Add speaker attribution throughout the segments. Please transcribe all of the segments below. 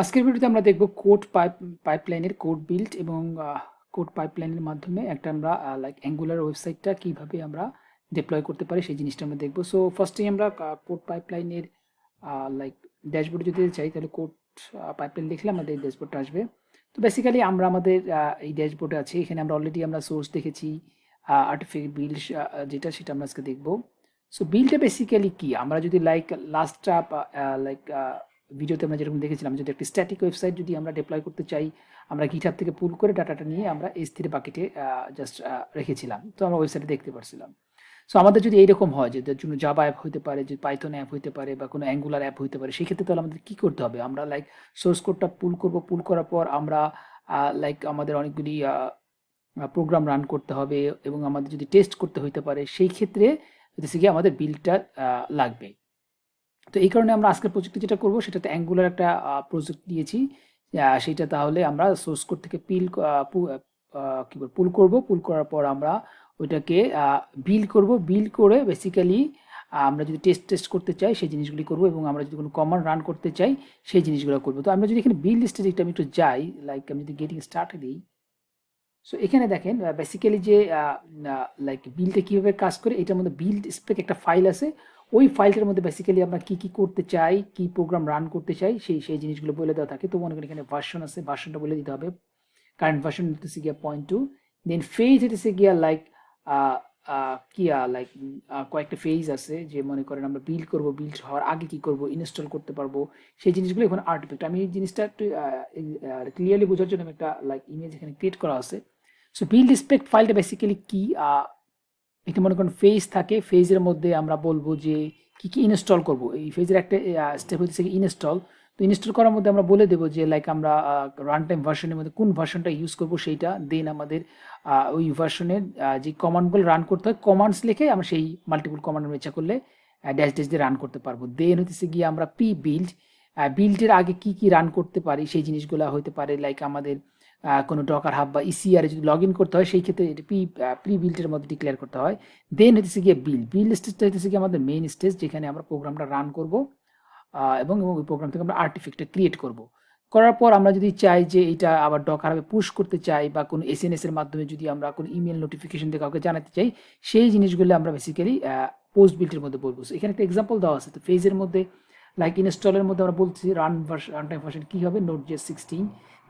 Speaker 1: আজকের ভিডিওতে আমরা দেখব পাইপলাইনের কোড বিল্ড এবং কোড পাইপলাইনের মাধ্যমে একটা আমরা অ্যাঙ্গুলার ওয়েবসাইটটা কিভাবে আমরা ডিপ্লয় করতে পারি সেই জিনিসটা আমরা দেখব। সো ফার্স্টেই আমরা কোড পাইপলাইনের লাইক ড্যাশবোর্ডে যদি চাই তাহলে কোড পাইপলাইন লিখলে আমাদের এই ড্যাশবোর্ডটা আসবে। তো বেসিক্যালি আমরা আমাদের এই ড্যাশবোর্ডে আছে, এখানে আমরা অলরেডি আমরা সোর্স দেখেছি, আর্টিফিশিয়াল বিল্ড যেটা সেটা আমরা আজকে দেখব। সো বিল্ডটা বেসিক্যালি কি, আমরা যদি লাস্টটা ভিডিওতে আমরা যেরকম দেখেছিলাম, যদি একটা স্ট্যাটিক ওয়েবসাইট যদি আমরা ডিপ্লয় করতে চাই, আমরা গিটহাব থেকে পুল করে ডাটাটা নিয়ে আমরা S3 বাকেটে জাস্ট রেখেছিলাম, তো আমরা ওয়েবসাইটে দেখতে পারছিলাম। সো আমাদের যদি এইরকম হয় যে জন্য জাভা অ্যাপ হতে পারে, যে পাইথন অ্যাপ হতে পারে বা কোনো অ্যাঙ্গুলার অ্যাপ হতে পারে, সেক্ষেত্রে তাহলে আমাদের কী করতে হবে, আমরা সোর্স কোডটা পুল করব, পুল করার পর আমরা আমাদের অনেকগুলি প্রোগ্রাম রান করতে হবে এবং আমাদের যদি টেস্ট করতে হইতে পারে, সেই ক্ষেত্রে হচ্ছে গিয়ে আমাদের বিল্ডটা লাগবে। তো এই কারণে আমরা আজকের প্রজেক্টে যেটা করব সেটাতে অ্যাঙ্গুলার একটা প্রজেক্ট দিয়েছি। সেইটা তাহলে আমরা সোর্স কোড থেকে কি বল পুল করব, পুল করার পর আমরা ওইটাকে বিল্ড করব, বিল্ড করে বেসিক্যালি আমরা যদি টেস্ট করতে চাই সেই জিনিসগুলি করব এবং আমরা যদি কোনো কমান্ড রান করতে চাই সেই জিনিসগুলো করব। তো আমরা যদি এখানে বিল্ড স্টেজে আমি একটু যাই, আমি যদি গেটিং স্টার্ট দিই, সো এখানে দেখেন বেসিক্যালি যে বিল্ডে কীভাবে কাজ করে, এটার মধ্যে বিল্ড স্পেক একটা ফাইল আছে। ওই ফাইলটার মধ্যে বেসিক্যালি আমরা কী করতে চাই, কী প্রোগ্রাম রান করতে চাই, সেই জিনিসগুলো বলে দেওয়া থাকে। তো মনে করি এখানে ভার্সন আছে, ভার্সনটা বলে দিতে হবে। কারেন্ট ভার্সন হতেছে গিয়া 0.2, দেন ফেজ হতেছে গিয়া কয়েকটা ফেজ আছে, যে মনে করেন আমরা বিল্ড করব, বিল্ড হওয়ার আগে কি করব, ইনস্টল করতে পারবো, সেই জিনিসগুলো এখন আর্টিফ্যাক্ট। আমি এই জিনিসটা একটু ক্লিয়ারলি বোঝার জন্য আমি একটা ইমেজ এখানে ক্রিয়েট করা আছে। সো বিল্ড স্পেক ফাইলটা বেসিক্যালি কি, এটা মনে করেন ফেজ থাকে, ফেজের মধ্যে আমরা বলবো যে কি ইনস্টল করব। এই ফেজের একটা স্টেপ হচ্ছে ইনস্টল। তো ইনস্টল করার মধ্যে আমরা বলে দেবো যে আমরা রান টাইম ভার্সনের মধ্যে কোন ভার্সনটা ইউজ করব সেইটা, দেন আমাদের ওই ভার্সনের যে কমান্ডগুলো রান করতে হয়, কমান্ডস লিখে আমরা সেই মাল্টিপল কমান্ড ইচ্ছা করলে ড্যাশ ড্যাশ দিয়ে রান করতে পারবো। দেন হচ্ছে গিয়ে আমরা বিল্ড, বিল্ডের আগে কি রান করতে পারি সেই জিনিসগুলো হতে পারে আমাদের কোনো ডকার হাব বা ইসিআর যদি লগ ইন করতে হয়, সেই ক্ষেত্রে এটা প্রি বিল্ডের মধ্যে ডিক্লেয়ার করতে হয়। দেন হচ্ছে গিয়ে বিল্ড স্টেজটা হচ্ছে গিয়ে আমাদের মেইন স্টেজ, যেখানে আমরা প্রোগ্রামটা রান করব এবং ওই প্রোগ্রাম থেকে আমরা আর্টিফ্যাক্টটা ক্রিয়েট করব। করার পর আমরা যদি চাই যে এটা আবার ডকার হাবে পুশ করতে চাই বা কোনো এসএনএস এর মাধ্যমে যদি আমরা কোনো ইমেল নোটিফিকেশন দিয়ে কাউকে জানাতে চাই, সেই জিনিসগুলো আমরা বেসিক্যালি পোস্ট বিল্ডের মধ্যে বলবো। এখানে একটা এক্সাম্পল দেওয়া আছে। তো ফেজের মধ্যে ইনস্টলের মধ্যে আমরা বলছি রান টাইম ভার্সন কী হবে, Node.js 16।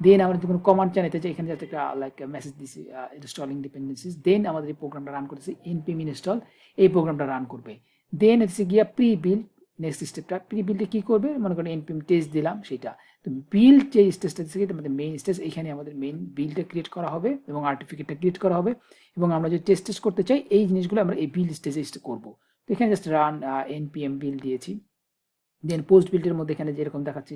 Speaker 1: দেন আমরা যদি কোনো কমান্ড চাইতে চাই, এখানে যাতে একটা মেসেজ দিছি ইনস্টলিং ডিপেন্ডেন্সিস, দেন আমাদের এই প্রোগ্রামটা রান করতেছি npm ইনস্টল, এই প্রোগ্রামটা রান করবে। দেন হচ্ছে গিয়া প্রি বিল্ড, নেক্সট স্টেপটা প্রি বিল্ডে কী করবে, মনে করেন npm টেস্ট দিলাম সেটা। তো বিল্ড যে স্টেজটা থেকে আমাদের মেইন স্টেজ, এখানে আমাদের মেইন বিল্ডটা ক্রিয়েট করা হবে এবং আর্টিফিকেটটা ক্রিয়েট করা হবে এবং আমরা যদি টেস্ট করতে চাই এই জিনিসগুলো আমরা এই বিল্ড স্টেজে করবো। তো এখানে জাস্ট রান npm বিল্ড দিয়েছি। দেন পোস্ট বিল্ডের মধ্যে এখানে যেরকম দেখাচ্ছি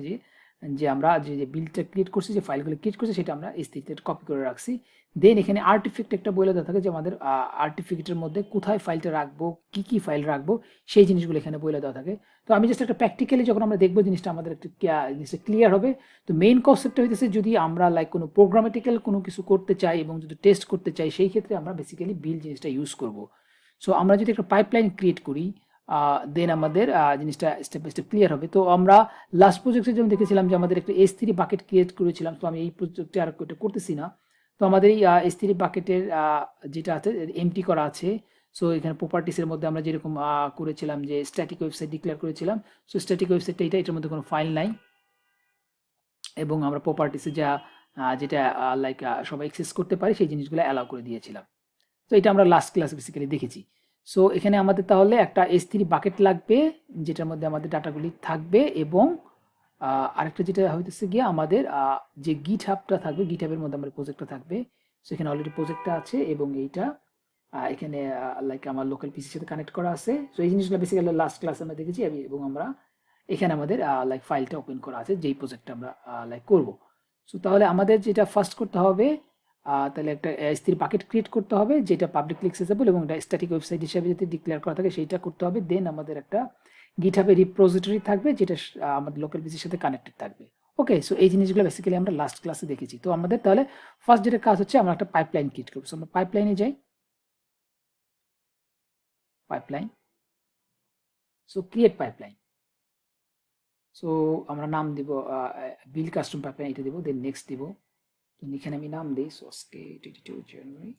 Speaker 1: যে আমরা যে বিল্ডটা ক্রিয়েট করছি, যে ফাইলগুলো ক্রিয়েট করছি, সেটা আমরা S3-তে কপি করে রাখছি। দেন এখানে আর্টিফ্যাক্ট একটা বলে দেওয়া থাকে যে আমাদের আর্টিফ্যাক্টের মধ্যে কোথায় ফাইলটা রাখবো, কি ফাইল রাখবো, সেই জিনিসগুলো এখানে বলে দেওয়া থাকে। তো আমি জাস্ট একটা প্র্যাকটিক্যালি যখন আমরা দেখবো জিনিসটা আমাদের একটু জিনিসটা ক্লিয়ার হবে। তো মেইন কনসেপ্টটা হইতেছে যদি আমরা কোনো প্রোগ্রামেটিক্যাল কোনো কিছু করতে চাই এবং যদি টেস্ট করতে চাই, সেই ক্ষেত্রে আমরা বেসিক্যালি বিল্ড জিনিসটা ইউজ করব। সো আমরা যদি একটা পাইপলাইন ক্রিয়েট করি, দেন আমাদের জিনিসটা স্টেপ বাই স্টেপ ক্লিয়ার হবে। তো আমরা লাস্ট প্রজেক্টে যেমন দেখেছিলাম যে আমাদের একটা S3 বাকেট ক্রিয়েট করেছিলাম, তো আমি এই প্রজেক্টে আর এটা করতেছি না। তো আমাদের এই S3 বাকেটের যেটা আছে এমটি করা আছে। সো এখানে প্রপার্টিসের মধ্যে আমরা যেরকম করেছিলাম যে স্ট্যাটিক ওয়েবসাইট ডিক্লেয়ার করেছিলাম, সো স্ট্যাটিক ওয়েবসাইটটা এটার মধ্যে কোনো ফাইল নাই এবং আমরা প্রপার্টিসে যেটা সবাই অ্যাক্সেস করতে পারে সেই জিনিসগুলো অ্যালাউ করে দিয়েছিলাম। তো এটা আমরা লাস্ট ক্লাসে বেসিক্যালি দেখেছি। সো এখানে আমাদের তাহলে একটা S3 বাকেট লাগবে, যেটার মধ্যে আমাদের ডাটাগুলি থাকবে এবং আরেকটা যেটা হইতেছে গিয়ে আমাদের যে গিটহাবটা থাকবে, গিটহাবের মধ্যে আমাদের প্রজেক্টটা থাকবে। সো এখানে অলরেডি প্রজেক্টটা আছে এবং এইটা এখানে আমার লোকাল পিসির সাথে কানেক্ট করা আছে। সো এই জিনিসগুলো বেসিক্যালি লাস্ট ক্লাসে আমরা দেখেছি এবং আমরা এখানে আমাদের ফাইলটা ওপেন করা আছে যেই প্রজেক্টটা আমরা করব। সো তাহলে আমাদের যেটা ফার্স্ট করতে হবে, তাহলে একটা S3 বাকেট ক্রিয়েট করতে হবে যেটা পাবলিকলি অ্যাক্সেসেবল এবং এটা স্ট্যাটিক ওয়েবসাইট হিসেবে যদি ডিক্লেয়ার করা থাকে সেইটা করতে হবে। দেন আমাদের একটা গিটহাবে রিপোজিটরি থাকবে যেটা আমাদের লোকাল পিসির সাথে কানেক্টেড থাকবে। ওকে, সো এই জিনিসগুলো বেসিক্যালি আমরা লাস্ট ক্লাসে দেখেছি। তো আমাদের তাহলে ফার্স্ট যেটা কাজ হচ্ছে আমরা একটা পাইপলাইন ক্রিয়েট করবো। সো আমরা পাইপলাইনে যাই, pipeline, so create pipeline. So আমরা নাম দিব বিল কাস্টম পাইপলাইন, এটা দিব, দেন নেক্সট দিব। এখানে আমি নাম দিই, সো আজকে 22 জানুয়ারি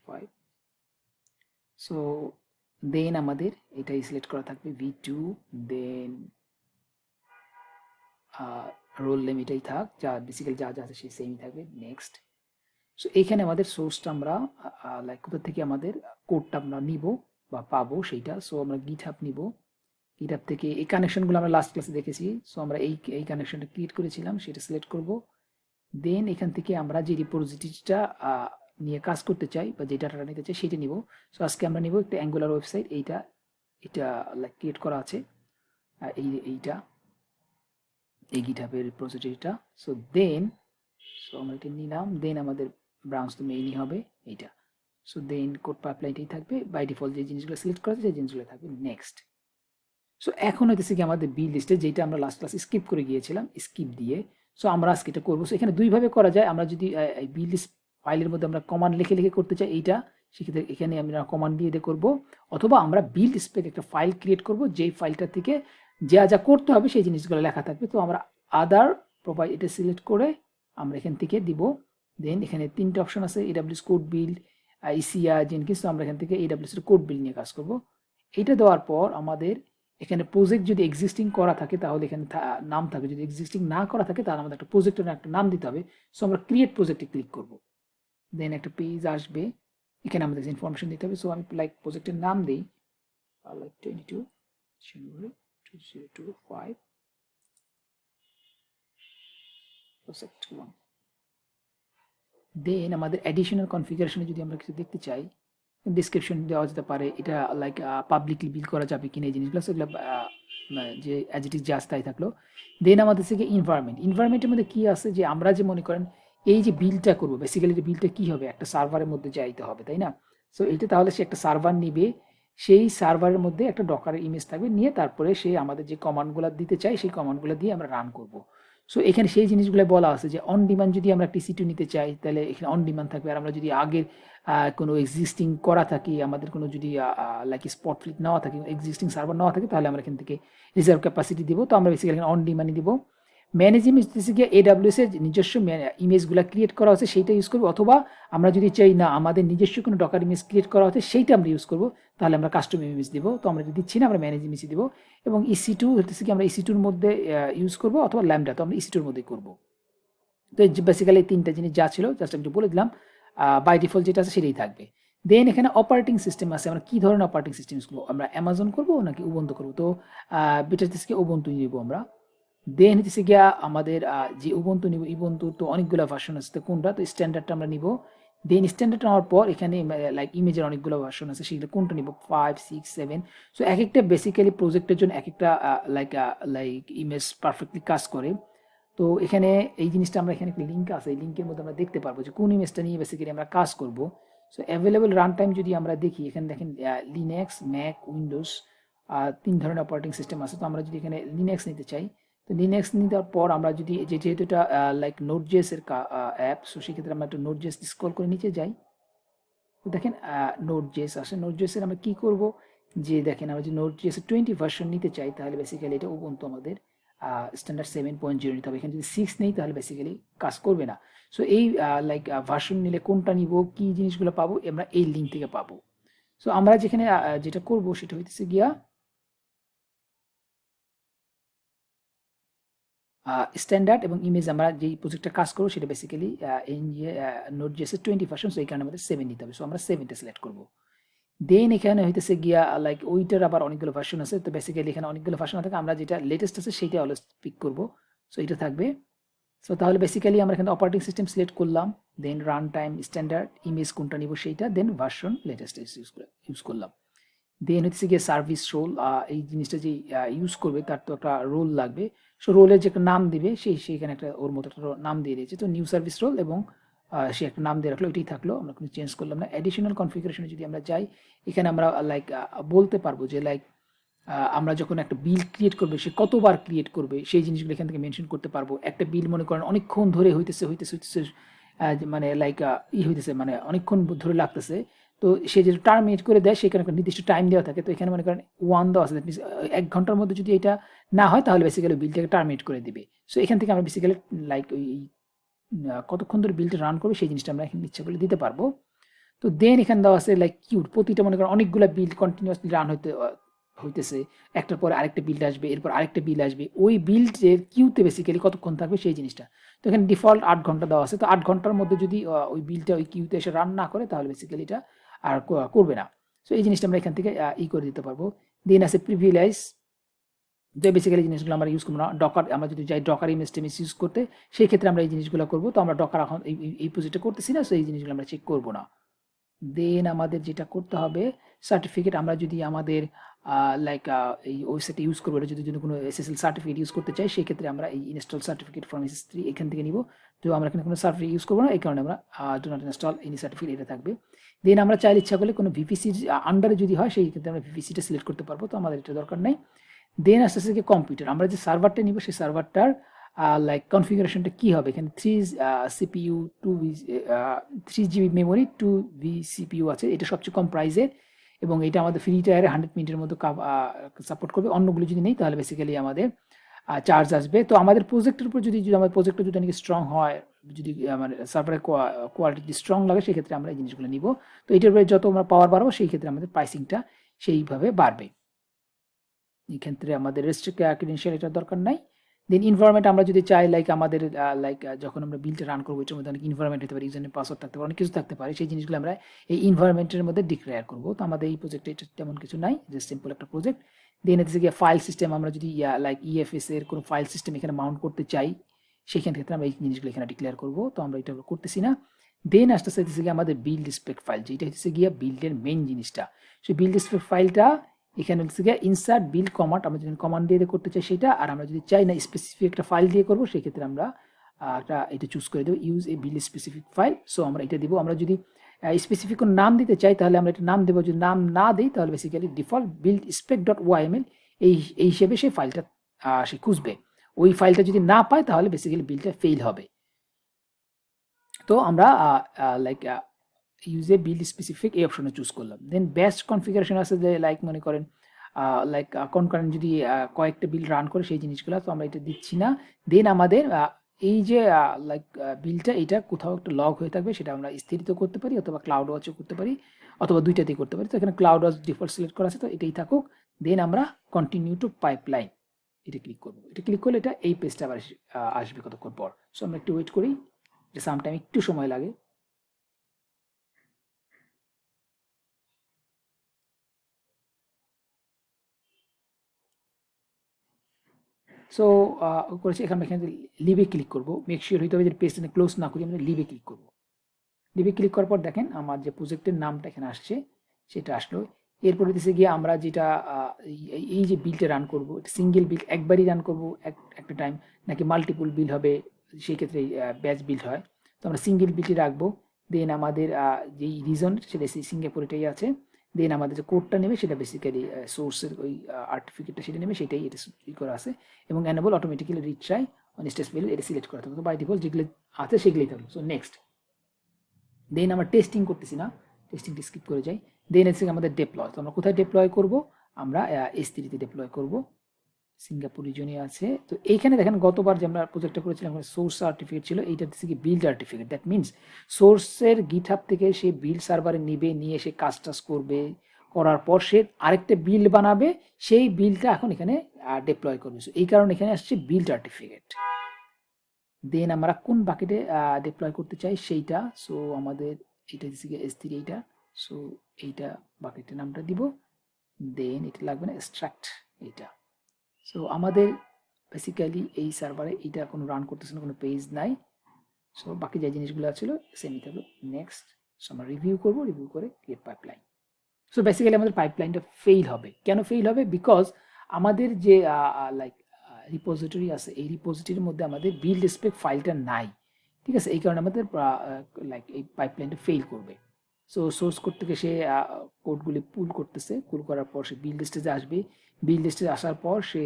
Speaker 1: 5। সো দেন আমাদের এটাই সিলেক্ট করা থাকবে V2, দেন রোল নেম এটাই থাক, যা বেসিক্যালি যা যা আছে সেই সেমই থাকবে, নেক্সট। সো এইখানে আমাদের সোর্সটা আমরা লাইক কোথা থেকে আমাদের কোডটা আমরা নিব বা পাবো সেইটা। সো আমরা গিটহাব নিব, গিটহাব থেকে এই কানেকশনগুলো আমরা লাস্ট ক্লাসে দেখেছি। সো আমরা এই কানেকশনটা ক্রিয়েট করেছিলাম, সেটা সিলেক্ট করব। দেন এখান থেকে আমরা যে রিপোজিটরিটা নিয়ে কাজ করতে চাই বা যে ডাটাটা নিতে চাই সেটা নিব। সো আজকে আমরা নিব একটা অ্যাঙ্গুলার ওয়েবসাইট, এটা লাইক ক্রিয়েট করা আছে, এইটা এই গিটহাবের রিপোজিটরিটা। সো আমরা এটা নিলাম, দেন আমাদের ব্রাউজ তো মেইনই হবে এইটা। সো দেন কোড পাইপলাইনটাই থাকবে, বাই ডিফল্ট যে জিনিসগুলো সিলেক্ট করা আছে সেই জিনিসগুলো থাকবে, নেক্সট। সো এখন হইতেছে কি আমাদের বিল লিস্টে, যেটা আমরা লাস্ট ক্লাসে স্কিপ করে গিয়েছিলাম, স্কিপ দিয়ে। সো আমরা আজকে এটা করবো। সো এখানে দুইভাবে করা যায়, আমরা যদি বিল লিস্ট ফাইলের মধ্যে আমরা কমান্ড লিখে লিখে করতে চাই এইটা, সেক্ষেত্রে এখানে আমরা কমান্ড দিয়ে দিয়ে করবো, অথবা আমরা বিল্ড স্পেক একটা ফাইল ক্রিয়েট করব, যেই ফাইলটা থেকে যা যা করতে হবে সেই জিনিসগুলো লেখা থাকবে। তো আমরা আদার প্রোভাইড এটা সিলেক্ট করে আমরা এখান থেকে দিব। দেন এখানে তিনটে অপশন আছে, AWS code build, ECR, Jenkins. তো আমরা এখান থেকে AWS এর কোড বিল্ড নিয়ে কাজ করব। এটা দেওয়ার পর আমাদের এখানে প্রজেক্ট যদি এক্সিস্টিং করা থাকে তাহলে এখানে নাম থাকবে, যদি এক্সিস্টিং না করা থাকে তাহলে আমাদের একটা প্রজেক্টের একটা নাম দিতে হবে। সো আমরা ক্রিয়েট প্রজেক্টে ক্লিক করব, দেন একটা পেজ আসবে, এখানে আমাদের ইনফরমেশন দিতে হবে। সো আমি লাইক প্রজেক্টের নাম দিই লাইক 22 জানুয়ারি 2025 প্রজেক্ট 1। দেন আমাদের অ্যাডিশনাল কনফিগারেশনে যদি আমরা কিছু দেখতে চাই, ডিসক্রিপশন দেওয়া যেতে পারে, এটা লাইক পাবলিকলি বিল করা যাবে কিনা এই জিনিসগুলো, সেগুলো যে অ্যাজ ইট ইজ জাস্ট তাই থাকলো। দেন আমাদের থেকে ইনভায়রনমেন্টের মধ্যে কি আছে, যে আমরা যে মনে করেন এই যে বিলটা করবো, বেসিক্যালি যে বিলটা কি হবে, একটা সার্ভারের মধ্যে যাইতে হবে, তাই না? সো এইটা তাহলে সে একটা সার্ভার নিবে, সেই সার্ভারের মধ্যে একটা ডকারের ইমেজ থাকবে, নিয়ে তারপরে সে আমাদের যে কমান্ডগুলো দিতে চাই সেই কমান্ডগুলো দিয়ে আমরা রান করব। সো এখানে সেই জিনিসগুলো বলা আছে যে অন ডিমান্ড যদি আমরা টিসি2 নিতে চাই তাহলে এখানে অন ডিমান্ড থাকবে। আর আমরা যদি আগের কোনো এক্সিস্টিং করা থাকে, আমাদের কোনো যদি লাইক স্পট ফ্লিট নেওয়া থাকে, এক্সিস্টিং সার্ভার নেওয়া থাকে, তাহলে আমরা এখান থেকে রিজার্ভ ক্যাপাসিটি দিব। তো আমরা বেসিক্যালি এখানে অন ডিমান্ডই দিব। ম্যানেজ ইমেজ হচ্ছে গিয়ে AWS এর নিজস্ব ইমেজগুলো ক্রিয়েট করা আছে সেইটা ইউজ করবো, অথবা আমরা যদি চাই না আমাদের নিজস্ব কোনো ডকার ইমেজ ক্রিয়েট করা হচ্ছে সেইটা আমরা ইউজ করবো, তাহলে আমরা কাস্টম ইমেজ দিব। তো আমরা যদি দিচ্ছি না, আমরা ম্যানেজ ইমেজ দিব। এবং EC2 হচ্ছে কি আমরা EC2-র মধ্যে ইউজ করবো, অথবা ল্যামডা, তো আমরা EC2-র মধ্যেই করবো। তো বেসিক্যালি তিনটা জিনিস যা ছিল জাস্ট আমি বলে দিলাম, বাই ডিফল্ট যেটা আছে সেটাই থাকবে। দেন এখানে অপারেটিং সিস্টেম আছে, আমরা কি ধরনের অপারেটিং সিস্টেম ইউজ করবো, আমরা অ্যামাজন করবো নাকি উবুন্টু করবো। তো বেটার থেকে উবুন্টু নিব আমরা। দেন হচ্ছে গিয়া আমাদের যে উবুন্টু নিব, উবুন্টু তো অনেকগুলো ভার্সন আছে, তো কোনটা, তো স্ট্যান্ডার্ডটা আমরা নিব। দেন স্ট্যান্ডার্ড নেওয়ার পর এখানে লাইক ইমেজের অনেকগুলো ভার্সন আছে, সেগুলো কোনটা নিব, 5, 6, 7। সো এক একটা বেসিক্যালি প্রজেক্টের জন্য এক একটা লাইক ইমেজ পারফেক্টলি কাজ করে। তো এখানে এই জিনিসটা আমরা এখানে একটা লিঙ্ক আছে, এই লিঙ্কের মধ্যে আমরা দেখতে পারবো যে কোন ইমেজটা নিয়ে বেসিক্যালি আমরা কাজ করব। সো অ্যাভেলেবল রান টাইম যদি আমরা দেখি, এখানে দেখেন লিনাক্স, ম্যাক, উইন্ডোজ, তিন ধরনের অপারেটিং সিস্টেম আছে। তো আমরা যদি এখানে লিনাক্স নিতে চাই, তো লিনাক্স নেওয়ার পর আমরা যদি যেহেতু এটা লাইক নোড.js এর অ্যাপ, সো সেক্ষেত্রে আমরা একটু নোড.js স্ক্রল করে নিচে যাই। তো দেখেন নোড.js আসে। নোড.js এর আমরা কি করব, যে দেখেন আমরা যদি নোড.js এর 20 ভার্সন নিতে চাই, তাহলে বেসিক্যালি এটা উবুন্টু আমাদের স্ট্যান্ডার্ড 7.0 নিতে হবে। এখানে যদি 6 নেই তাহলে বেসিক্যালি কাজ করবে না। সো এই লাইক ভার্সন নিলে কোনটা নিব, কি জিনিসগুলো পাবো, আমরা এই লিঙ্ক থেকে পাবো। সো আমরা যেখানে যেটা করব সেটা হইতেছে গিয়া স্ট্যান্ডার্ড এবং ইমেজ, আমরা যেই প্রজেক্টটা কাজ করবো সেটা বেসিক্যালি নোড.js এর 20 ভার্সন, সো এই কারণে আমাদের 7 নিতে হবে। সো আমরা 7টা সিলেক্ট করবো। দেন এখানে হইতেছে গিয়া লাইক ওইটার আবার অনেকগুলো ভার্সন আছে, তো বেসিক্যালি এখানে অনেকগুলো ভার্সন থাকে, আমরা যেটা লেটেস্ট আছে সেইটা অলওয়েজ পিক করব। সো এটা থাকবে। সো তাহলে বেসিক্যালি আমরা এখানে অপারেটিং সিস্টেম সিলেক্ট করলাম, দেন রান টাইম, স্ট্যান্ডার্ড, ইমেজ কোনটা নিব সেইটা, দেন ভার্সন লেটেস্ট ইউজ করলাম। দেন হচ্ছে গিয়ে সার্ভিস রোল, এই জিনিসটা যে ইউজ করবে তার তো একটা রোল লাগবে। সো রোলের যে একটা নাম দিবে সেইখানে একটা ওর মতো একটা নাম দিয়ে দিয়েছে, তো নিউ সার্ভিস রোল, এবং সে একটা নাম দিয়ে রাখলো, এটাই থাকলো, আমরা কোনো চেঞ্জ করলাম না। অ্যাডিশনাল কনফিগারেশনে যদি আমরা যাই, এখানে আমরা লাইক বলতে পারবো যে লাইক আমরা যখন একটা বিল ক্রিয়েট করবে সে কতবার ক্রিয়েট করবে সেই জিনিসগুলো এখান থেকে মেনশন করতে পারবো। একটা বিল মনে করেন অনেকক্ষণ ধরে হইতেছে মানে লাইক হইতেছে মানে অনেকক্ষণ ধরে লাগতেছে, তো সে যদি টার্মিনেট করে দেয় সেখানে একটা নির্দিষ্ট টাইম দেওয়া থাকে, তো এখানে মনে করেন 1 দেওয়া আছে, দ্যাট মিনস 1 ঘন্টার মধ্যে যদি এটা না হয় তাহলে বেসিক্যালি বিলটাকে টার্মিনেট করে দিবে। সো এখান থেকে আমরা বেসিক্যালি লাইক ওই কতক্ষণ ধরে বিলটা রান করবে সেই জিনিসটা আমরা এখানে ইচ্ছা করলে দিতে পারবো। তো দেন এখানে দেওয়া আছে লাইক কিউট, প্রতিটা মনে করেন অনেকগুলো বিল কন্টিনিউয়াসলি রান হইতেছে, একটার পরে আরেকটা বিল আসবে, এরপর আরেকটা বিল আসবে, ওই বিলটের কিউতে বেসিক্যালি কতক্ষণ থাকবে সেই জিনিসটা। তো এখানে ডিফল্ট 8 ঘন্টা দেওয়া আছে, তো 8 ঘন্টার মধ্যে যদি ওই বিলটা ওই কিউতে এসে রান না করে তাহলে বেসিক্যালি এটা আর করবে না। সো এই জিনিসটা আমরা এখান থেকে করে দিতে পারবো। দেন আছে প্রিভিলাইজ, যে বেসিক্যালি জিনিসগুলো আমরা ইউজ করবো না। ডকার আমরা যদি যাই ডকার ইমেজ টেমেজ ইউজ করতে, সেই ক্ষেত্রে আমরা এই জিনিসগুলো করবো। তো আমরা ডকার এখন এই প্রজেক্টটা করতেছি না, সো এই জিনিসগুলো আমরা চেক করবো না। দেন আমাদের যেটা করতে হবে সার্টিফিকেট, আমরা যদি আমাদের লাইক এই ওয়েবসাইটে ইউজ করবো, এটা যদি কোনো এসএসএল সার্টিফিকেট ইউজ করতে চাই সেক্ষেত্রে আমরা এই ইনস্টল সার্টিফিকেট ফ্রম এসএস3 এখান থেকে নিব। তো আমরা এখানে কোনো সার্টিফিকেট ইউজ করবো না, এই কারণে আমরা do not install any certificate এটা থাকবে। দেন আমরা চাইলে ইচ্ছা করলে কোনো ভিপিসির আন্ডারে যদি হয় সেই ক্ষেত্রে আমরা ভিপিসিটা সিলেক্ট করতে পারবো, তো আমাদের এটা দরকার নেই। দেন আস্তে আস্তে কি কম্পিউটার, আমরা যে সার্ভারটা নিব সেই সার্ভারটার লাইক কনফিগারেশনটা কি হবে, এখানে 3 CPU 3 GB memory 2 V CPU আছে, এটা সবচেয়ে কম প্রাইসের এবং এটা আমাদের ফ্রি টায়ারে 100 মিনিটের মতো সাপোর্ট করবে। অন্যগুলো যদি নেই তাহলে বেসিক্যালি আমাদের চার্জ আসবে। তো আমাদের প্রজেক্টের উপর যদি আমাদের প্রজেক্টটা যদি নাকি স্ট্রং হয়, যদি আমার সার্ভারের কোয়ালিটি স্ট্রং লাগে সেক্ষেত্রে আমরা এই জিনিসগুলো নিব। তো এটার উপরে যত আমরা পাওয়ার বাড়াবো সেই ক্ষেত্রে আমাদের প্রাইসিংটা সেইভাবে বাড়বে। এই ক্ষেত্রে আমাদের রেস্ট্রিক্ট ক্রেডেনশিয়াল এটার দরকার নাই। দেন ইনভারমেন্ট আমরা যদি চাই লাইক আমাদের লাইক যখন আমরা বিলটা রান করবো এটার মধ্যে অনেক ইনভারমেন্ট হতে পারে, ইউজার নেম পাসওয়ার্ড থাকতে পারে, অনেক কিছু থাকতে পারে, সেই জিনিসগুলো আমরা এই ইনভারমেন্টের মধ্যে ডিক্লেয়ার করবো। তো আমাদের এই প্রজেক্টে এটা তেমন কিছু নাই, জাস্ট সিম্পল একটা প্রজেক্ট। দেন হচ্ছে গিয়ে ফাইল সিস্টেম, আমরা যদি লাইক ইএফএস এর কোনো ফাইল সিস্টেম এখানে মাউন্ট করতে চাই সেখান ক্ষেত্রে আমরা এই জিনিসগুলো এখানে ডিক্লেয়ার করবো, তো আমরা এটা করতেছি না। দেন আস্তে আস্তে হচ্ছে গিয়ে আমাদের বিল্ড স্পেক ফাইল, যেটা হচ্ছে গিয়ে বিল্ডের মেইন জিনিসটা। সেই বিল্ড স্পেক ফাইলটা এখানে হচ্ছে গিয়ে ইনসার্ট বিল্ড কমান্ড, আমরা যদি কমান্ড দিয়ে করতে চাই সেটা, আর আমরা যদি চাই না স্পেসিফিক একটা ফাইল দিয়ে করবো সেক্ষেত্রে আমরা একটা এটা চুজ করে দেবো, use a build specific file. So আমরা এটা দিব। আমরা যদি স্পেসিফিক কোনো নাম দিতে চাই তাহলে আমরা এটা নাম দেবো, যদি নাম না দিই তাহলে basically default build spec dot YML এই হিসেবে সেই ফাইলটা সে খুঁজবে। ওই ফাইলটা যদি না পায় তাহলে বেসিক্যালি বিলটা ফেল হবে। তো আমরা লাইক ইউজে বিল্ড স্পেসিফিক এই অপশনে চুজ করলাম। দেন বেস্ট কনফিগারেশন আছে যে লাইক মনে করেন লাইক কনকারেন্ট যদি কয়েকটা বিল রান করে সেই জিনিসগুলো, তো আমরা এটা দিচ্ছি না। দেন আমাদের এই যে লাইক বিলটা এটা কোথাও একটা লগ হয়ে থাকবে, সেটা আমরা স্থিরিত করতে পারি অথবা ক্লাউড ওয়াচও করতে পারি অথবা দুইটাতেই করতে পারি। তো এখানে ক্লাউড ওয়াচ ডিফল্ট সিলেক্ট করা আছে, তো এটাই থাকুক। দেন আমরা কন্টিনিউ টু পাইপলাইন এটা ক্লিক করবো। এটা ক্লিক করলে এটা এই পেজটা আবার আসবে কতক্ষণ পর। সো আমরা একটু ওয়েট করি, এটা সামটাইম একটু সময় লাগে। সো করেছি, এখানে লিভে ক্লিক করবো, মেক শিওর হইতে হবে যে পেজটা ক্লোজ না করি, আমরা লিভে ক্লিক করবো। লিভে ক্লিক করার পর দেখেন আমার যে প্রজেক্টের নামটা এখানে আসছে সেটা আসলো। এরপরে দিচ্ছে গিয়ে আমরা যেটা এই যে বিলটা রান করবো, এটা সিঙ্গেল বিল একবারই রান করবো একটা টাইম, নাকি মাল্টিপুল বিল হবে, সেই ক্ষেত্রে ব্যাচ বিল হয়। তো আমরা সিঙ্গেল বিলটি রাখবো। দেন আমাদের যেই রিজন সেটা সিঙ্গাপুরেটাই আছে। দেন আমাদের যে কোডটা নেবে সেটা বেসিক্যালি সোর্সের ওই আর্টিফিকেটটা সেটা নেবে, সেটাই এটা করা আছে। এবং enable automatically retry on stage build এটা সিলেক্ট করা থাকবে। তো বাই ডিফল্ট যেগুলো আছে সেগুলোই থাকবে। So next. দেন আমরা টেস্টিং করতেছি না, টেস্টিংটি স্কিপ করে যাই। দেন হচ্ছে আমাদের ডেপ্লয়, তো আমরা কোথায় ডেপ্লয় করব, আমরা S3 তে ডেপ্লয় করব, সিঙ্গাপুর রিজনে আছে। তো এইখানে দেখেন গতবার যে আমরা প্রজেক্টটা করেছিলাম সোর্স সার্টিফিকেট ছিল, এইটা হচ্ছে কি বিল্ড সার্টিফিকেট। দ্যাট মিনস সোর্সের গিটহাব থেকে সে বিল্ড সার্ভারে নিয়ে সে কাজ টাজ করবে, করার পর সে আরেকটা বিল্ড বানাবে, সেই বিলটা এখন এখানে ডেপ্লয় করবে। এই কারণে এখানে আসছে বিল্ড সার্টিফিকেট। দেন আমরা কোন বাকেটে ডিপ্লয় করতে চাই সেইটা। সো আমাদের এটা হচ্ছে S3 এইটা। সো এইটা বাকেটের নামটা দিব। দেন এটা লাগবে না এক্সট্রাক্ট এইটা। সো আমাদের বেসিক্যালি এই সার্ভারে এইটা কোনো রান করতেছে না, কোনো পেজ নাই। সো বাকি যে জিনিসগুলো ছিল সেমই থাকলো। নেক্সট। সো আমরা রিভিউ করবো, রিভিউ করে ক্রিয়েট পাইপলাইন। সো বেসিক্যালি আমাদের পাইপলাইনটা ফেইল হবে। কেন ফেইল হবে? বিকজ আমাদের যে লাইক রিপোজিটরি আছে, এই রিপোজিটরির মধ্যে আমাদের বিল্ড স্পেক ফাইলটা নাই, ঠিক আছে? এই কারণে আমাদের লাইক এই পাইপলাইনটা ফেইল করবে। সো সোর্স কোড থেকে সে কোডগুলি পুল করতেছে, পুল করার পর সে বিল্ড স্টেজে আসবে। বিল্ড স্টেজে আসার পর সে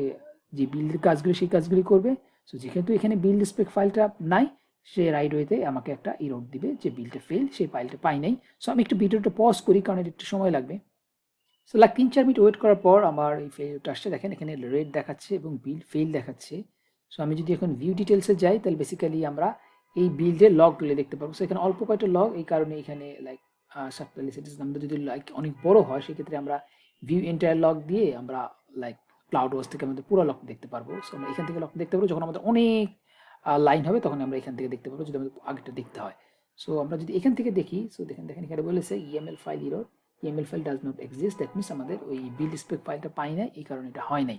Speaker 1: যে বিল্ডের কাজগুলি সেই কাজগুলি করবে। সো যেহেতু এখানে বিল্ড স্পেক ফাইলটা নাই, সে রাইট ওয়েতে আমাকে একটা ইরর দিবে যে বিলটা ফেল, সেই ফাইলটা পাই নাই। সো আমি একটু ভিডিওটা পজ করি কারণ এটা একটু সময় লাগবে। সো 3-4 মিনিট ওয়েট করার পর আমার এই ফেইলটা আসছে, দেখেন এখানে রেড দেখাচ্ছে এবং বিল ফেল দেখাচ্ছে। সো আমি যদি এখন ভিউ ডিটেলসে যাই তাহলে বেসিক্যালি আমরা এই বিল্ডের লগগুলো দেখতে পাবো। সো এখানে অল্প কয়েকটা লগ, এই কারণে এখানে আমরা যদি অনেক বড় হয় সেক্ষেত্রে আমরা ভিউ এন্টায়ার লগ দিয়ে আমরা ক্লাউড ওয়ার্স থেকে আমাদের পুরো লগ দেখতে পারবো। সো আমরা এখান থেকে লগ দেখতে পারবো, যখন আমাদের অনেক লাইন হবে তখন আমরা এখান থেকে দেখতে পারবো, যদি আমাদের আগেটা দেখতে হয়। সো আমরা যদি এখান থেকে দেখি, সো দেখেন এখানে বলেছে ইএমএল file error, ইএমএল file does not exist, that means আমাদের ওই বিল্ড স্পেক ফাইলটা পাই না, এই কারণে এটা হয় নাই।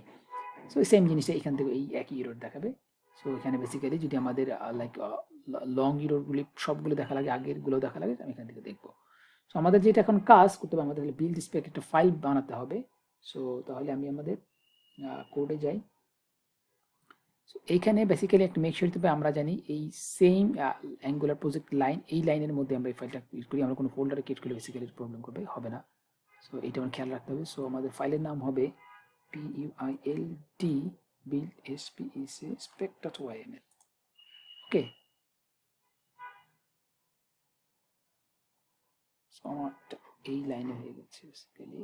Speaker 1: সো সেম জিনিসটা এখান থেকে এই একই ইরর দেখাবে। সো এখানে বেসিক্যালি যদি আমাদের লং ইররগুলি সবগুলো দেখা লাগে, আগেরগুলো দেখা লাগে, আমি এখান থেকে দেখবো। সো আমাদের যেটা এখন কাজ করতে হবে, আমাদের বিল্ড স্পেক একটা ফাইল বানাতে হবে। সো তাহলে আমি আমাদের কোডে যাই। সো এইখানে বেসিক্যালি একটা মেক শিওর দিতে হবে আমরা জানি এই সেম অ্যাঙ্গুলার প্রজেক্ট লাইন, এই লাইনের মধ্যে আমরা এই ফাইলটা ক্রিয়েট করি। আমরা কোনো ফোল্ডারে ক্রিয়েট করলে বেসিক্যালি প্রবলেম করবে, হবে না। সো এইটা আমার খেয়াল রাখতে হবে। সো আমাদের ফাইলের নাম হবে PUILD build spec.yml। ওকে, সো আমারটা এই লাইনে হয়ে গেছে বেসিক্যালি।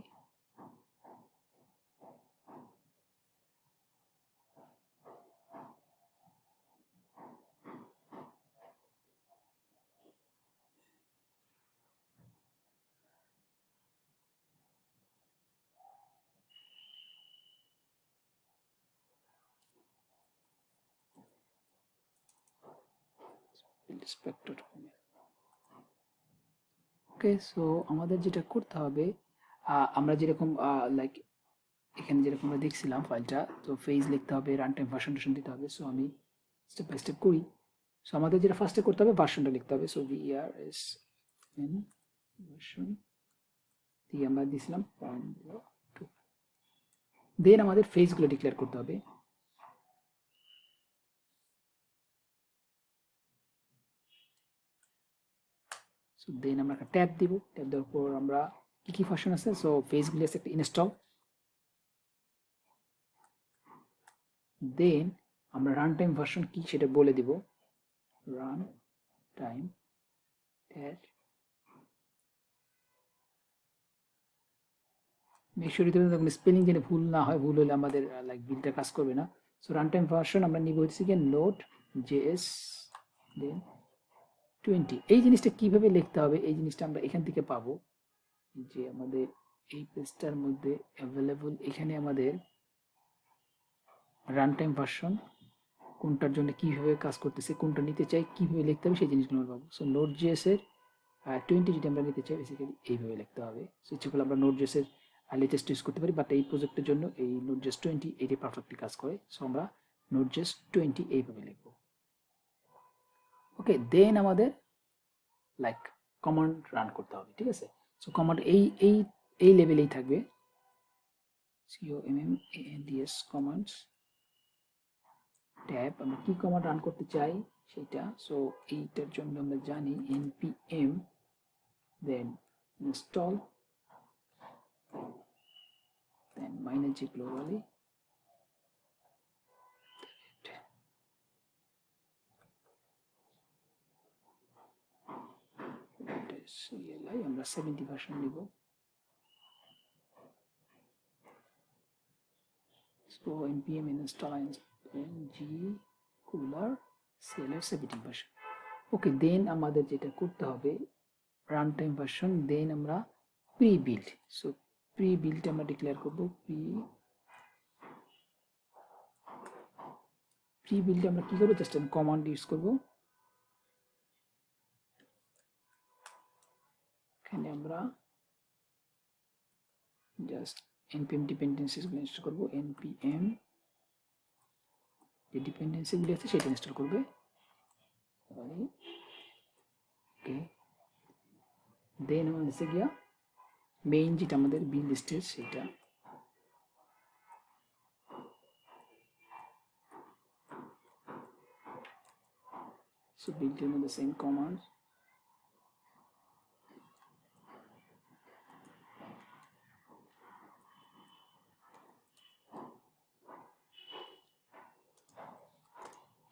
Speaker 1: build spec.yml। ওকে, সো আমাদের যেটা করতে হবে, আমরা যেরকম এখানে যেরকম আমরা দেখছিলাম ফাইলটা, তো ফেজ লিখতে হবে, রান টাইম ভার্সন দিতে হবে। সো আমি স্টেপ বাই স্টেপ করি। সো আমাদের যেটা ফার্স্টে করতে হবে ভার্সনটা লিখতে হবে। সো VERSN ভার্সন দিয়ে আমরা দিয়েছিলাম 0.02। দেন আমাদের ফেজগুলো ডিক্লেয়ার করতে হবে। সো দেন আমরা একটা ট্যাব দিব, ট্যাব দেওয়ার পর আমরা কি ভার্সন আছে, সো ফেজগুলি আছে একটা ইনস্টল। দেন আমরা রান টাইম ভার্সন কি সেটা বলে দিব, run time at, make sure দিতে হবে স্পেলিং যেন ভুল না হয়, ভুল হলে আমাদের বিলটা কাজ করবে না। সো রান টাইম ভার্সন আমরা নিব হচ্ছে গিয়ে Node.js দেন 20। এই জিনিসটা কিভাবে লিখতে হবে, এই জিনিসটা আমরা এখান থেকে পাবো, যে আমাদের এই পেজটার মধ্যে অ্যাভেলেবল, এখানে আমাদের রান টাইম ভার্সন কোনটার জন্য কিভাবে কাজ করতেছে, কোনটা নিতে চাই, কিভাবে লিখতে হবে, সেই জিনিসগুলো আমরা পাবো। সো Node.js এর 20 যদি আমরা নিতে চাই বেসিক্যালি এইভাবে লিখতে হবে। সো ইচ্ছে করলে আমরা Node.js এর লেটেস্ট ইউজ করতে পারি, বাট এই প্রজেক্টের জন্য এই Node.js 20 এটি পারফেক্টলি কাজ করে। সো আমরা Node.js 20 এইভাবে লিখবো। ওকে, দেন আমাদের কমান্ড রান করতে হবে, ঠিক আছে। সো কমান্ড এই লেভেলেই থাকবে, COMMANDS কমান্ডস ট্যাব, আমরা কি কমান্ড রান করতে চাই সেটা। সো এইটার জন্য আমরা জানি npm দেন install দেন -g globally CLI, আমরা 70 ভার্সন নিব। So npm install ng cooler CLI 70 version. Okay, then আমাদের যেটা করতে হবে রান টাইম ভার্সন, দেন আমরা pre build. So pre build আমরা ডিক্লেয়ার করব, প্রি বিল্ড আমরা কি করব, জাস্ট আমি কমান্ড ইউজ করব। এখানে আমরা জাস্ট npm ডিপেন্ডেন্সিস গুলো ইনস্টল করব, npm যে ডিপেন্ডেন্সি গুলো আছে সেটা ইনস্টল করবে। ওকে, দেন আমাদের হচ্ছে গিয়া মেইন যেটা আমাদের বিল্ড স্টেজ সেটা, সো বিল্ডের মধ্যে সেম কমান্ড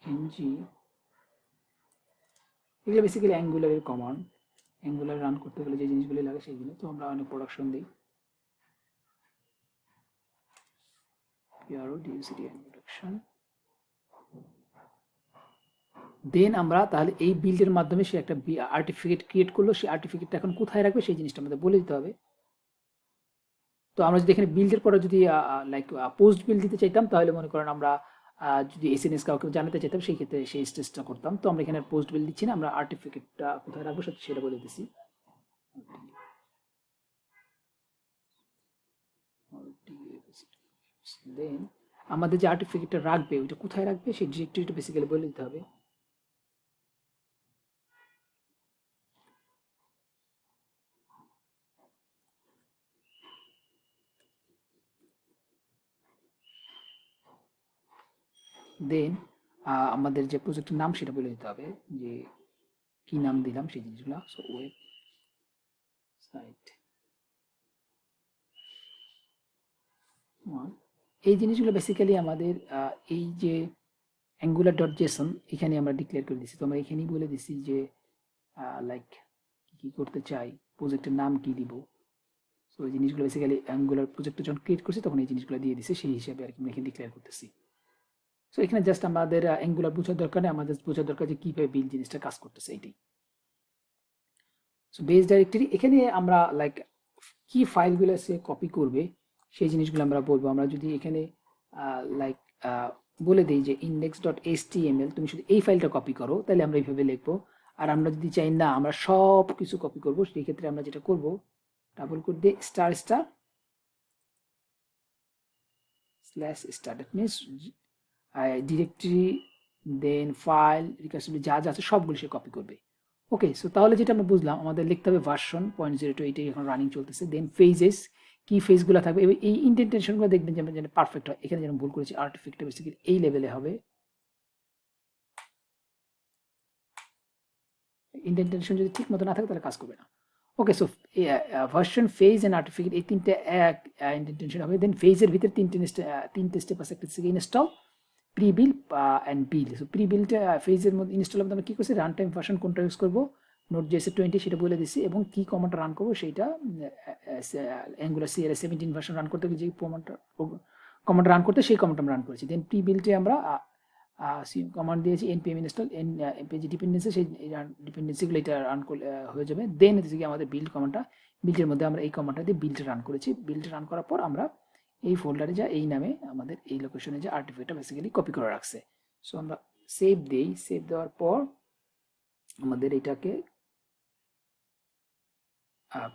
Speaker 1: ng এগুলো বেসিক্যালি অ্যাঙ্গুলারের কমান্ড। অ্যাঙ্গুলার রান করতে গেলে যে জিনিসগুলি লাগে সেইগুলো, তো আমরা অনেক প্রোডাকশন দিই PRO DUCD প্রোডাকশন। দেন আমরা তাহলে এই বিল্ডের মাধ্যমে সে একটা আর্টিফিকেট ক্রিয়েট করলো, সেই আর্টিফিকেটটা এখন কোথায় রাখবে সেই জিনিসটা আমাদের বলে দিতে হবে। তো আমরা যদি এখানে বিল্ডের পরে যদি লাইক পোস্ট বিল্ড দিতে চাইতাম, তাহলে মনে করেন আমরা যদি এসএনএস কাউকে জানাতে চাইতাম, সেই ক্ষেত্রে সেই স্টেজটা করতাম। তো আমরা এখানে পোস্ট বিল্ড দিচ্ছি না, আমরা আর্টিফিকেটটা কোথায় রাখবো সেটা বলে দিচ্ছি। দেন আমাদের যে আর্টিফিকেটটা রাখবে ওইটা কোথায় রাখবে সেই ডিরেক্টরিটা বেসিক্যালি বলে দিতে হবে। দেন আমাদের যে প্রজেক্টের নাম সেটা বলে দিতে হবে, যে কি নাম দিলাম সেই জিনিসগুলো। সো ওয়েব সাইট 1, এই জিনিসগুলো বেসিক্যালি আমাদের এই যে angular.json এখানে আমরা ডিক্লেয়ার করে দিচ্ছি। তো আমরা এখানেই বলে দিচ্ছি যে লাইক কি করতে চাই, প্রজেক্টের নাম কি দিব। সো এই জিনিসগুলো বেসিক্যালি অ্যাঙ্গুলার প্রজেক্টটা যখন ক্রিয়েট করছি তখন এই জিনিসগুলো দিয়ে দিছি, সেই হিসাবে আর কি আমরা এখানে ডিক্লেয়ার করতেছি। সো এখানে জাস্ট আমাদের অ্যাঙ্গুলার বোঝার দরকার নেই, আমাদের বোঝার দরকার যে কীভাবে বিল জিনিসটা কাজ করতেছে এইটাই। সো বেস ডাইরেক্টরি এখানে আমরা লাইক কি ফাইলগুলো সে কপি করবে সেই জিনিসগুলো আমরা বলবো। আমরা যদি এখানে লাইক বলে দিই যে index.html তুমি শুধু এই ফাইলটা কপি করো, তাহলে আমরা এইভাবে লিখবো। আর আমরা যদি চাই না আমরা সব কিছু কপি করবো, সেই ক্ষেত্রে আমরা যেটা করব, ডাবল কোড দিয়ে star star slash star, that means directory then file recursively যা যা আছে সবগুলো সে কপি করবে। ওকে, সো তাহলে যেটা আমরা বুঝলাম, আমাদের লিখতে হবে ভার্সন 0.02, এটাই এখন রানিং চলতেছে। দেন ফেজেস, কি ফেজগুলো থাকবে, এবং এই ইন্টেন্টেশনগুলো দেখবেন যেন পারফেক্ট হয়। এখানে যেন ভুল করেছি, আর্টিফিক্টটা বেসিক্যালি এই লেভেলে হবে, ইন্টেন্টেশন যদি ঠিক মতো না থাকে তাহলে কাজ করবে না। ওকে, সো ভার্সন ফেজ অ্যান্ড আর্টিফিকেট এই তিনটে এক ইন্টেন্টেশন হবে। দেন ফেজের ভিতরে তিনটে স্টেপ আছে, একটা থেকে install, pre Bill and bill. So pre বিলটা ফেজের মধ্যে ইনস্টল হবে, আমরা কী করছি, রান টাইম ভার্সন কোনটা ইউজ করবো, Node.js 20 সেটা বলে দিছি, এবং কি কমান্ডটা রান করবো সেইটা অ্যাঙ্গুলার CLS 17 ভার্সন রান করতে যে কমান্ড রান করতে সেই কমান্ড আমরা রান করেছি। দেন প্রি বিলটে আমরা কমান্ড দিয়েছি npm ইনস্টল পেজ ডিপেন্ডেন্সি, সেই ডিপেন্ডেন্সিগুলো এটা রান করলে হয়ে যাবে। দেন হচ্ছে কি আমাদের বিল্ড কমান্ডটা, বিল্ডের মধ্যে আমরা এই কমান্ডটা দিয়ে বিল্ডটা রান করেছি। বিল্ডটা রান করার পর আমরা এই ফোল্ডারে যা এই নামে আমাদের এই লোকেশনে যে আর্টিফ্যাক্টটা বেসিক্যালি কপি করে রাখছে। সো আমরা সেভ দেই, সেভ দেওয়ার পর আমাদের এটাকে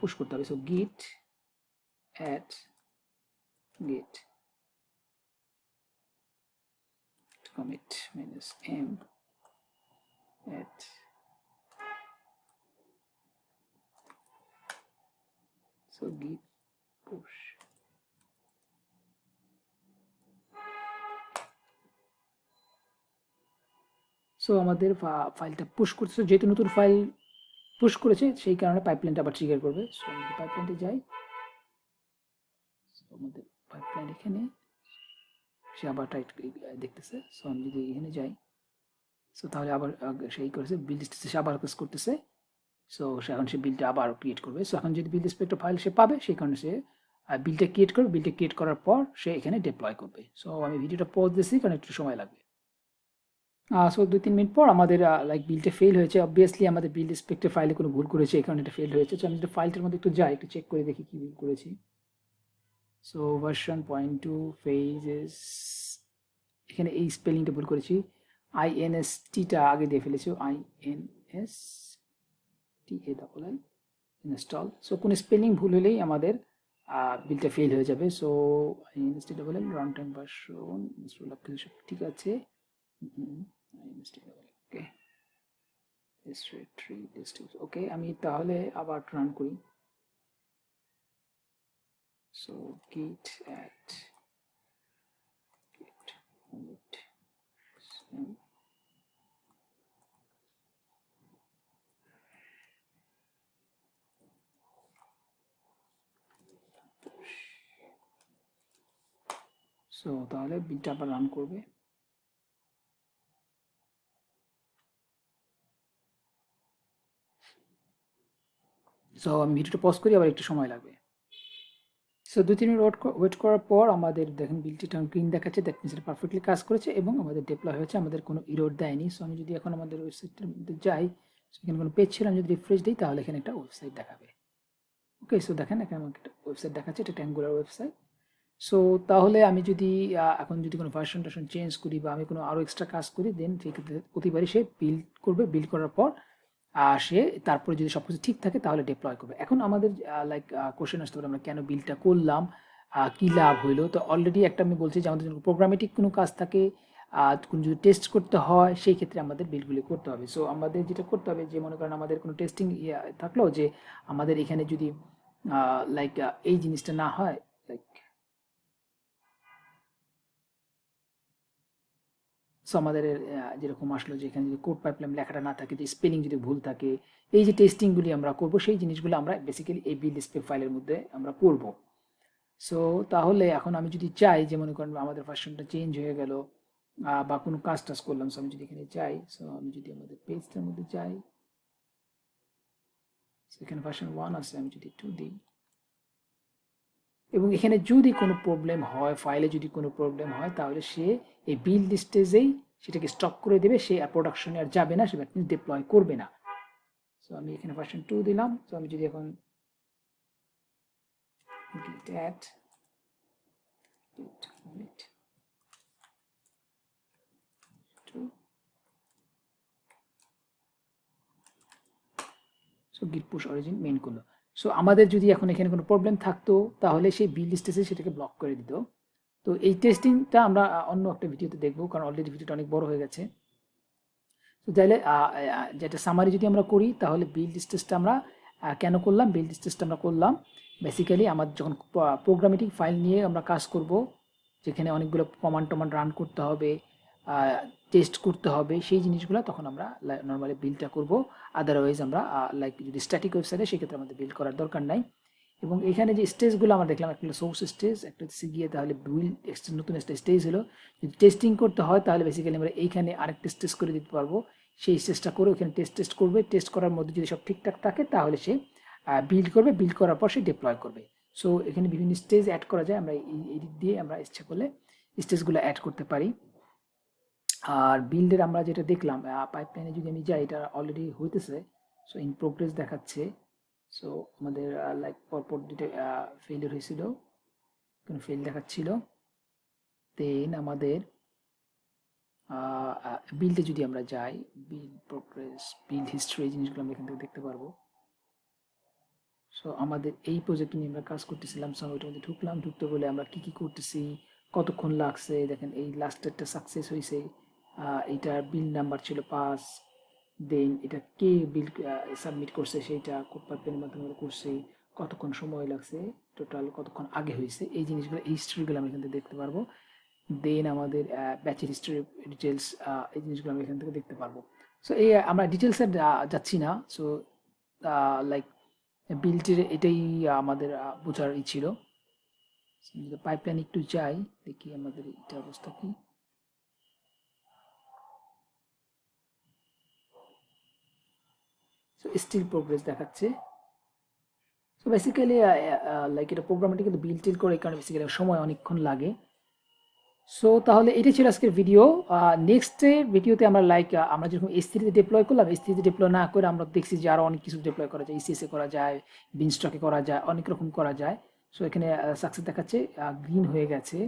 Speaker 1: পুশ করতে হবে। So git add git commit -m add so git push। So আমাদের ফাইলটা পুশ করতেছে, যেহেতু নতুন ফাইল পুশ করেছে সেই কারণে পাইপলাইনটা আবার ট্রিগার করবে। সো আমি পাইপলাইনতে যাই, আমাদের পাইপলাইন এখানে সে আবার টাইট দেখতেছে। সো আমি যদি এখানে যাই, সো তাহলে আবার সেই করেছে বিল্ড স্টেজে সে আবার কাজ করতেছে। সো সে এখন সে বিলটা আবার ক্রিয়েট করবে। সো এখন যদি বিল্ড ইন্সপেক্টর ফাইল সে পাবে, সেই কারণে সে বিলটা ক্রিয়েট করবে। বিলটা ক্রিয়েট করার পর সে এখানে ডিপ্লয় করবে। সো আমি ভিডিওটা পজ দিচ্ছি কারণ একটু সময় লাগবে। সো 2-3 মিনিট পর আমাদের লাইক বিলটা ফেল হয়েছে। অবভিয়াসলি আমাদের বিল্ড ইন্সপেক্টর ফাইলে কোনো ভুল করেছে, এই কারণে এটা ফেল হয়েছে। সো আমি যদি ফাইলটার মধ্যে একটু যাই, একটু চেক করে দেখি কি ভুল করেছি। সো ভার্সন 0.2 ফেজেস, এখানে এই স্পেলিংটা ভুল করেছি, INSTটা আগে দিয়ে ফেলেছি, INSTALL ইনস্টল। সো কোনো স্পেলিং ভুল হলেই আমাদের বিলটা ফেল হয়ে যাবে। So INSTALL run time version install সব ঠিক আছে। ওকে, ওকে, আমি তাহলে আবার রান করি। So git add git commit so তাহলে বিলটা আবার রান করবে। সো আমি ভিডিওটা পজ করি, আবার একটু সময় লাগবে। সো 2-3 মিনিট ওয়েট করার পর আমাদের দেখেন বিলটি গ্রিন দেখাচ্ছে, দ্যাট মিনস এটা পারফেক্টলি কাজ করেছে এবং আমাদের ডিপ্লয় হয়েছে, আমাদের কোনো ইরর দেয়নি। সো আমি যদি এখন আমাদের ওয়েবসাইটের মধ্যে যাই, সেখানে কোনো পেজ ছিল, আমি যদি রিফ্রেশ দিই তাহলে এখানে একটা ওয়েবসাইট দেখাবে। ওকে, সো দেখেন এখানে আমাকে একটা ওয়েবসাইট দেখাচ্ছে, এটা অ্যাঙ্গুলার ওয়েবসাইট। সো তাহলে আমি যদি এখন যদি কোনো ভার্সন টার্সন চেঞ্জ করি বা আমি কোনো আরও এক্সট্রা কাজ করি, দেন সেক্ষেত্রে প্রতিবারই সে বিল্ড করবে, বিল্ড করার পর সে তারপরে যদি সব কিছু ঠিক থাকে তাহলে ডিপ্লয় করবে। এখন আমাদের লাইক কোশ্চেন আসতে পারে আমরা কেন বিলটা করলাম, কী লাভ হইলো। তো অলরেডি একটা আমি বলছি যে আমাদের যখন প্রোগ্রামেটিক কোনো কাজ থাকে, কোনো যদি টেস্ট করতে হয় সেই ক্ষেত্রে আমাদের বিলগুলি করতে হবে। সো আমাদের যেটা করতে হবে, যে মনে করেন আমাদের কোনো টেস্টিং থাকলো, যে আমাদের এখানে যদি লাইক এই জিনিসটা না হয়, লাইক সো আমাদের যেরকম আসলো যে এখানে যদি কোড পাইপলাইন লেখাটা না থাকে, যে স্পেলিং যদি ভুল থাকে, এই যে টেস্টিংগুলি আমরা করব, সেই জিনিসগুলো আমরা বেসিক্যালি এই বিল্ড স্পেক ফাইলের মধ্যে আমরা করব। সো তাহলে এখন আমি যদি চাই যে মনে করেন আমাদের ভার্সনটা চেঞ্জ হয়ে গেল বা কোনো কাজ টাজ করলাম, সো আমি যদি এখানে যাই, সো আমি যদি আমাদের পেজটার মধ্যে যাই, এখানে ভার্সন 1 আছে, আমি যদি 2 দিই এবং এখানে যদি কোনো প্রবলেম হয়, ফাইলে যদি কোনো প্রবলেম হয়, তাহলে সে এই বিল্ড স্টেজেই সেটাকে স্টপ করে দেবে, সে প্রোডাকশনে আর যাবে না, সে ডিপ্লয় করবে না। সো আমি এখানে ভার্সন 2 দিলাম। সো আমি যদি এখন git add git commit to, so git push origin main করলো। সো আমাদের যদি এখন এখানে কোনো প্রবলেম থাকতো, তাহলে সেই বিল্ড স্টেজে সেটাকে ব্লক করে দিত। তো এই টেস্টিংটা আমরা অন্য একটা ভিডিওতে দেখবো, কারণ অলরেডি ভিডিওটা অনেক বড় হয়ে গেছে। তো তাহলে যেটা সামারি যদি আমরা করি, তাহলে বিল্ড স্টেজটা আমরা কেন করলাম, বিল্ড স্টেজটা আমরা করলাম বেসিক্যালি আমার যখন প্রোগ্রামেটিক ফাইল নিয়ে আমরা কাজ করব, যেখানে অনেকগুলো কমান্ড টমান্ড রান করতে হবে, টেস্ট করতে হবে, সেই জিনিসগুলো তখন আমরা নর্মালি বিল্ডটা করব। আদারওয়াইজ আমরা লাইক যদি স্ট্যাটিক ওয়েবসাইটে, সেক্ষেত্রে আমাদের বিল্ড করার দরকার নাই। এবং এখানে যে স্টেজগুলো আমরা দেখলাম, একটা সোর্স স্টেজ, একটা হচ্ছে গিয়ে তাহলে বিল্ড নতুন একটা স্টেজ হলো। যদি টেস্টিং করতে হয় তাহলে বেসিক্যালি আমরা এইখানে আরেকটা স্টেজ করে দিতে পারবো, সেই স্টেজটা করে ওখানে টেস্ট করবে, টেস্ট করার মধ্যে যদি সব ঠিকঠাক থাকে তাহলে সে বিল্ড করবে, বিল্ড করার পর সে ডিপ্লয় করবে। সো এখানে বিভিন্ন স্টেজ অ্যাড করা যায়, আমরা এই দিক দিয়ে আমরা ইচ্ছা করলে স্টেজগুলো অ্যাড করতে পারি। আর বিল্ডের আমরা যেটা দেখলাম পাইপলাইনে যদি আমি যাই, এটা অলরেডি হইতেছে, সো ইন প্রোগ্রেস দেখাচ্ছে। সো আমাদের লাইক পরপর দুটো ফেলিয়ার হয়েছিল, কোনো ফেল দেখাচ্ছিল। দেন আমাদের বিল্ডে যদি আমরা যাই, বিল্ড প্রোগ্রেস, বিল্ড হিস্ট্রি, এই জিনিসগুলো আমরা এখান থেকে দেখতে পারবো। সো আমাদের এই প্রজেক্ট নিয়ে আমরা কাজ করতেছিলাম, সো ওইটার মধ্যে ঢুকলাম, ঢুকতে বলে আমরা কী কী করতেছি, কতক্ষণ লাগছে, দেখেন এই লাস্টেরটা সাকসেস হয়েছে, এইটার বিল নাম্বার ছিল 5, দেন এটা কে বিল সাবমিট করছে সেইটা কোড পাইপলাইনের মাধ্যমে করছে, কতক্ষণ সময় লাগছে, টোটাল কতক্ষণ আগে হয়েছে, এই জিনিসগুলো, এই হিস্ট্রিগুলো আমরা এখান থেকে দেখতে পারবো। দেন আমাদের ব্যাচের হিস্ট্রি ডিটেলস, এই জিনিসগুলো আমরা এখান থেকে দেখতে পারবো। সো এই আমরা ডিটেলসে যাচ্ছি না। সো লাইক বিল্ডের এটাই আমাদের বোঝার ই ছিল। যদি পাইপলাইন একটু যাই, দেখি আমাদের এটা অবস্থা কি। সো স্টিল প্রোগ্রেস দেখাচ্ছে। সো বেসিক্যালি লাইক এটা প্রোগ্রামটি কিন্তু বিল্ড টিল করে, এই কারণে বেসিক্যালি সময় অনেকক্ষণ লাগে। সো তাহলে এটাই ছিল আজকের ভিডিও। নেক্সট ভিডিওতে আমরা লাইক আমরা যেরকম S3-তে ডিপ্লয় করলাম, S3-তে ডিপ্লয় না করে আমরা দেখছি যে আরও অনেক কিছু ডিপ্লয় করা যায়, ECS-এ করা যায়, বিনস্টকে করা যায়, অনেক রকম করা যায়। সো এখানে সাকসেস দেখাচ্ছে, গ্রিন হয়ে গেছে।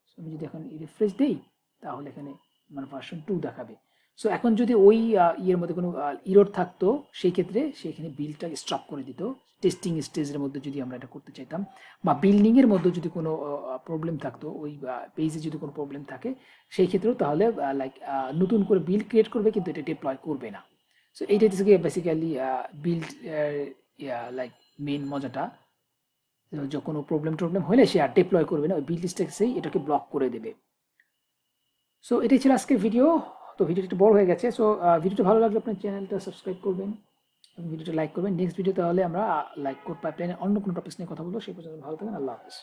Speaker 1: সো আমি যদি এখন রিফ্রেশ দিই, তাহলে এখানে মানে ভার্সন 2 দেখাবে। সো এখন যদি ওই ইয়ের মধ্যে কোনো ইরর থাকতো, সেই ক্ষেত্রে সে এখানে বিলটা স্টপ করে দিত। টেস্টিং স্টেজের মধ্যে যদি আমরা এটা করতে চাইতাম, বা বিল্ডিংয়ের মধ্যে যদি কোনো প্রবলেম থাকতো, ওই পেজে যদি কোনো প্রবলেম থাকে, সেই ক্ষেত্রেও তাহলে লাইক নতুন করে বিল্ড ক্রিয়েট করবে, কিন্তু এটা ডিপ্লয় করবে না। সো এইটা হচ্ছে বেসিক্যালি বিল্ড লাইক মেন মজাটা, যে কোনো প্রবলেম হলে সে আর ডিপ্লয় করবে না, ওই বিল্ড স্টেজেই এটাকে ব্লক করে দেবে। সো এটাই ছিল আজকের ভিডিও। তো ভিডিওটা একটু বড় হয়ে গেছে। সো ভিডিওটা ভালো লাগলে আপনার চ্যানেলটা সাবস্ক্রাইব করবেন এবং ভিডিওটা লাইক করবেন। নেক্সট ভিডিও তাহলে আমরা লাইক কোড পাইপলাইনের অন্য কোনো টপিক নিয়ে কথা বলবো। সেই পর্যন্ত ভালো থাকেন। আল্লাহ হাফেজ।